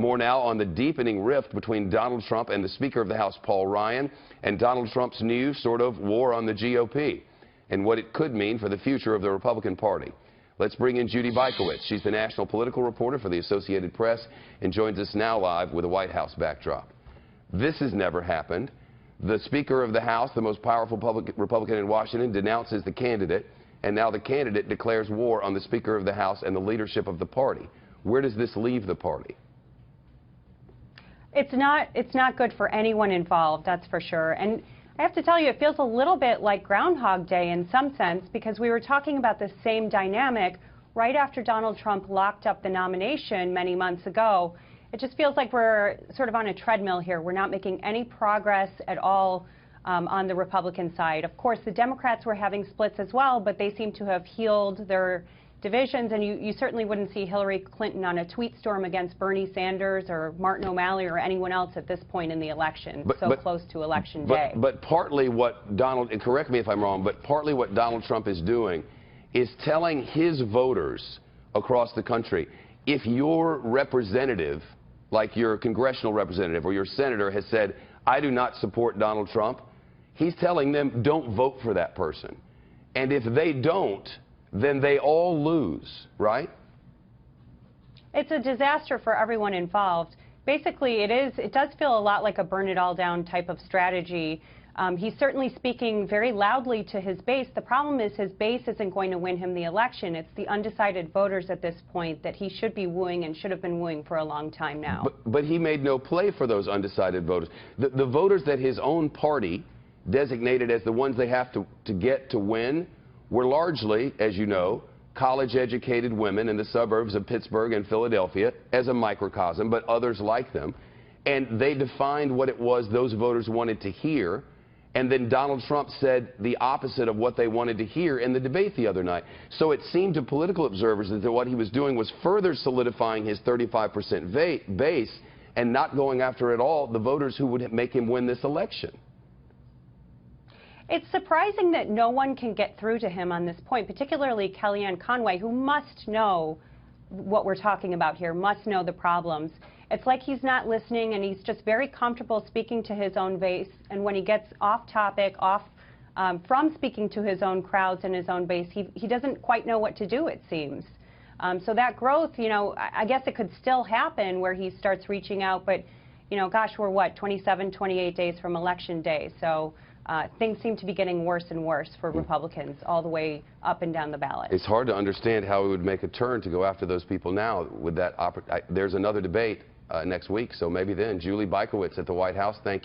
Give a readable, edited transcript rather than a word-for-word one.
More now on the deepening rift between Donald Trump and the Speaker of the House, Paul Ryan, and Donald Trump's new sort of war on the GOP and what it could mean for the future of the Republican Party. Let's bring in Judy Bykiewicz. She's the national political reporter for the Associated Press and joins us now live with a White House backdrop. This has never happened. The Speaker of the House, the most powerful Republican in Washington, denounces the candidate, and now the candidate declares war on the Speaker of the House and the leadership of the party. Where does this leave the party? It's not good for anyone involved, that's for sure. And I have to tell you, it feels a little bit like Groundhog Day in some sense, because we were talking about the same dynamic right after Donald Trump locked up the nomination many months ago. It just feels like we're sort of on a treadmill here. We're not making any progress at all on the Republican side. Of course, the Democrats were having splits as well, but they seem to have healed their divisions, and you certainly wouldn't see Hillary Clinton on a tweet storm against Bernie Sanders or Martin O'Malley or anyone else at this point in the election, close to Election Day. But partly what Donald, and correct me if I'm wrong, but partly what Donald Trump is doing is telling his voters across the country, if your representative, like your congressional representative or your senator, has said, I do not support Donald Trump, he's telling them, don't vote for that person. And if they don't, then they all lose, right? It's a disaster for everyone involved. Basically, it does feel a lot like a burn it all down type of strategy. He's certainly speaking very loudly to his base. The problem is his base isn't going to win him the election. It's the undecided voters at this point that he should be wooing and should have been wooing for a long time now. But he made no play for those undecided voters. The voters that his own party designated as the ones they have to get to win were largely, as you know, college-educated women in the suburbs of Pittsburgh and Philadelphia as a microcosm, but others like them. And they defined what it was those voters wanted to hear. And then Donald Trump said the opposite of what they wanted to hear in the debate the other night. So it seemed to political observers that what he was doing was further solidifying his 35% base and not going after at all the voters who would make him win this election. It's surprising that no one can get through to him on this point, particularly Kellyanne Conway, who must know what we're talking about here, must know the problems. It's like he's not listening, and he's just very comfortable speaking to his own base. And when he gets off topic, from speaking to his own crowds and his own base, he doesn't quite know what to do, it seems. So that growth, you know, I guess it could still happen where he starts reaching out. But, you know, gosh, we're what, 27, 28 days from Election Day. So things seem to be getting worse and worse for Republicans all the way up and down the ballot. It's hard to understand how he would make a turn to go after those people now with that. There's another debate next week, so maybe then. Julie Bykiewicz at the White House, thank you.